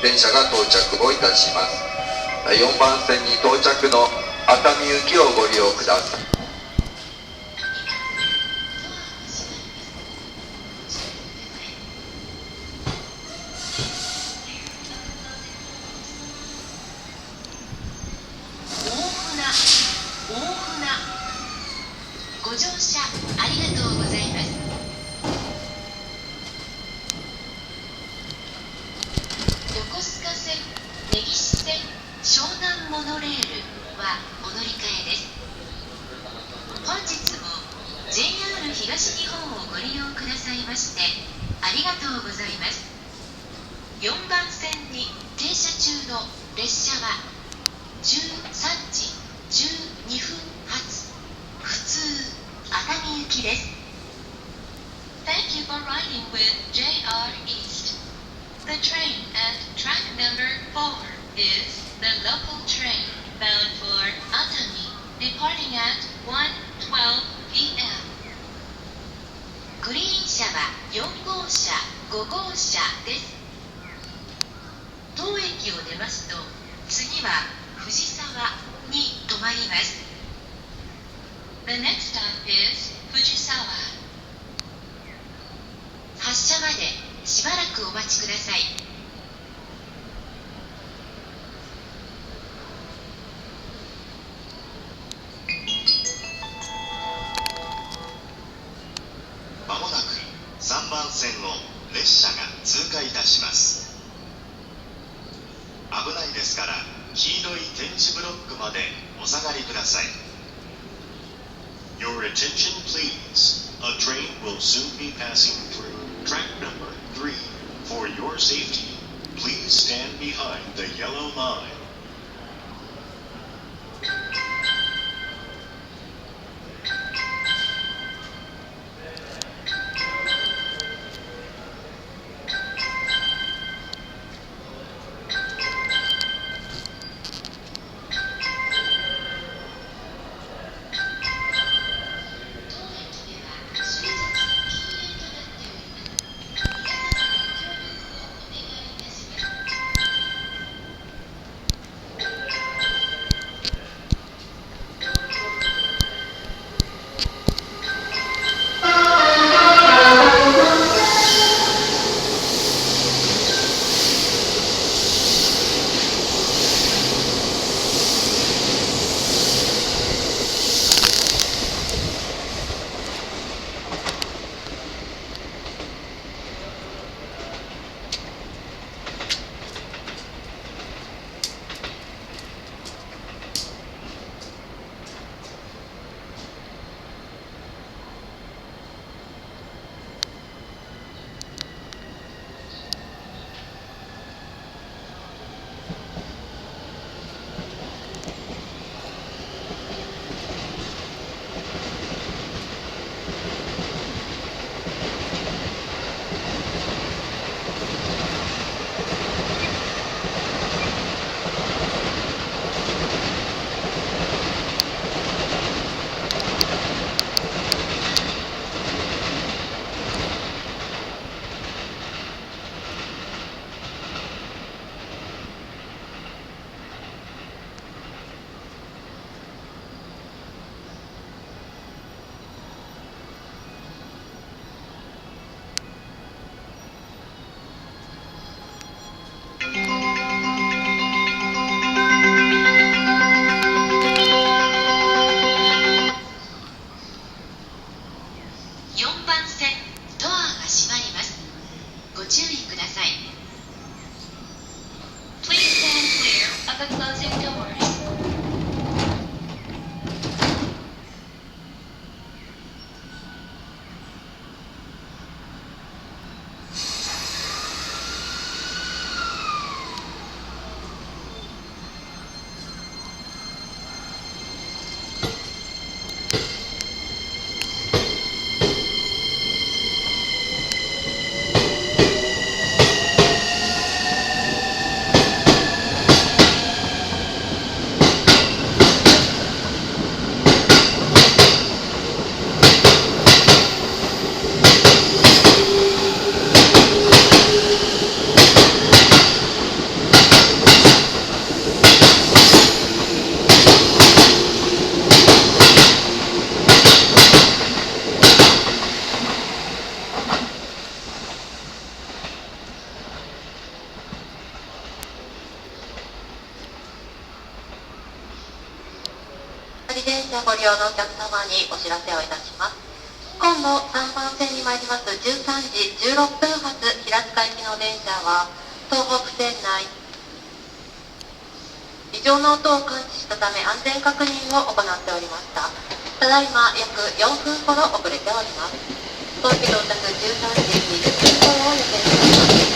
電車が到着をいたします。4番線に到着の熱海行きをご利用ください。ご乗車ありがとうございます。横須賀線、根岸線、湘南モノレールはお乗り換えです。本日も JR 東日本をご利用くださいましてありがとうございます。4番線に停車中の列車は13時12分発普通熱海行きです。 Thank you for riding with JR East. The train at track number 4 is the local train bound for Atami, departing at 1:12 p.m. グリーン車は4号車、5号車です。当駅を出ますと次は藤沢に停まります。The next stop is 藤沢。発車までしばらくお待ちください。まもなく3番線を列車が通過いたします。危ないですから黄色い点字ブロックまでお下がりください。Your attention please. A train will soon be passing through track number 3. For your safety, please stand behind the yellow line. 4り電車ご利用のお客様にお知らせをいたします。今度3番線に参ります13時16分発平塚行きの電車は東北線内異常な音を感知したため安全確認を行っておりました。ただいま約4分ほど遅れております。当機到着13時20分頃を予定しております。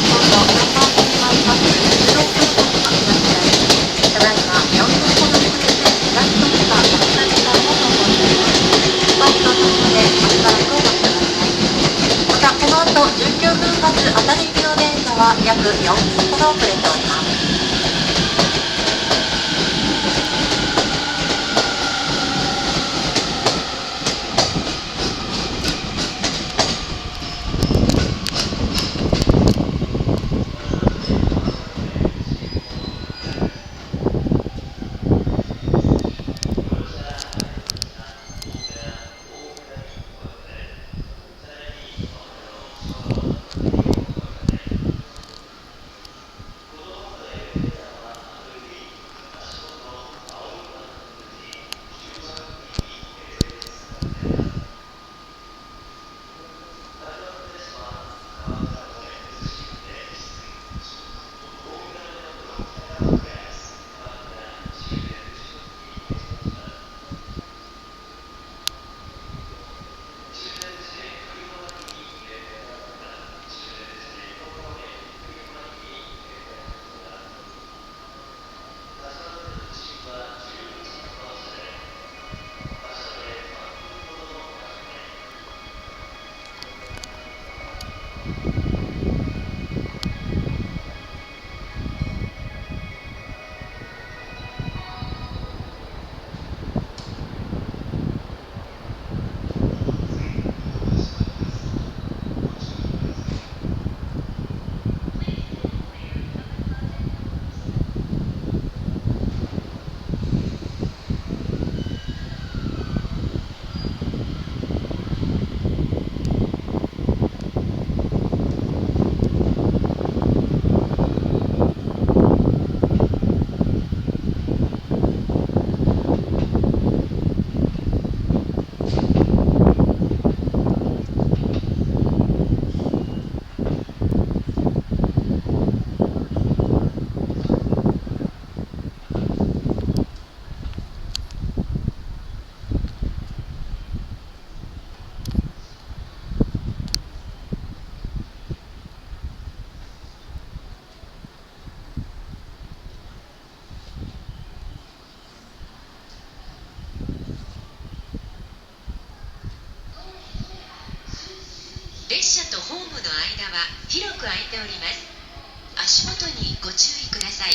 今度3番線に参ります16分発の平塚行き、ただいま4分ほど遅れて東戸塚松崎間を走行しております。バスの乗車でおしばらくお待ちください。またこの後19分発熱海行きの電車は約4分ほど遅れております。列車とホームの間は広く空いております。足元にご注意ください。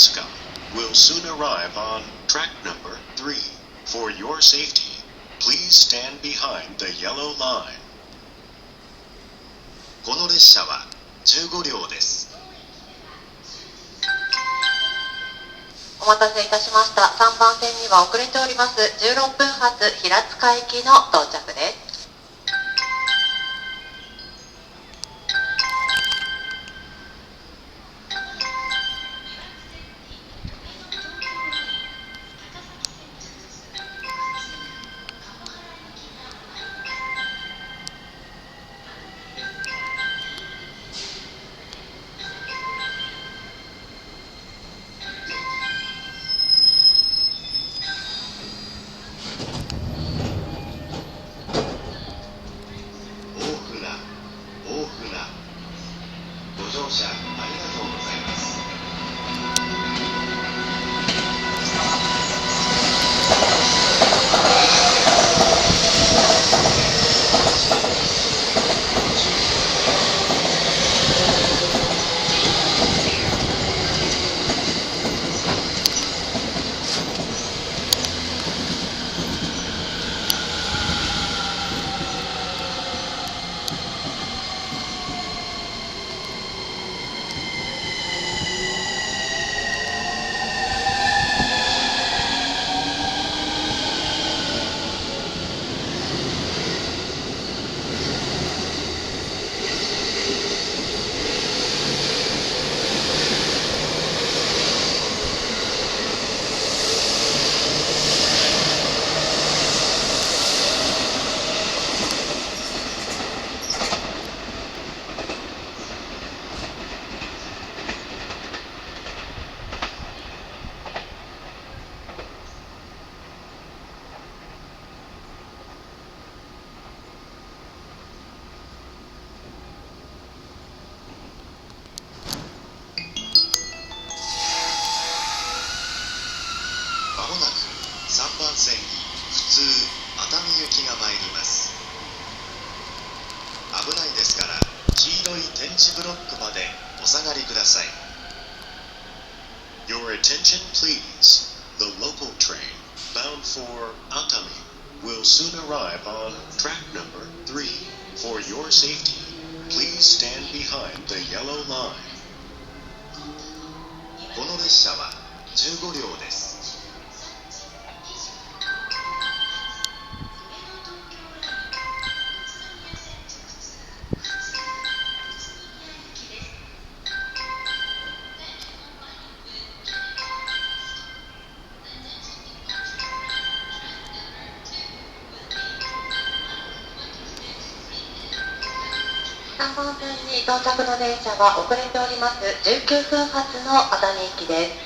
Yokosuka will soon arrive on track number 3. For your safety, please stand behind the yellow line. この列車は15両です。お待たせいたしました。3番線には遅れております16分発平塚駅の到着です。ご乗車ありがとうございます。まもなく3番線に普通熱海行きが参ります。危ないですから黄色い点字ブロックまでお下がりください。 Your attention please. The local train bound for Atami will soon arrive on track number 3. For your safety, please stand behind the yellow line. この列車は15両です。3番線に到着の電車は遅れております19分発の熱海行きです。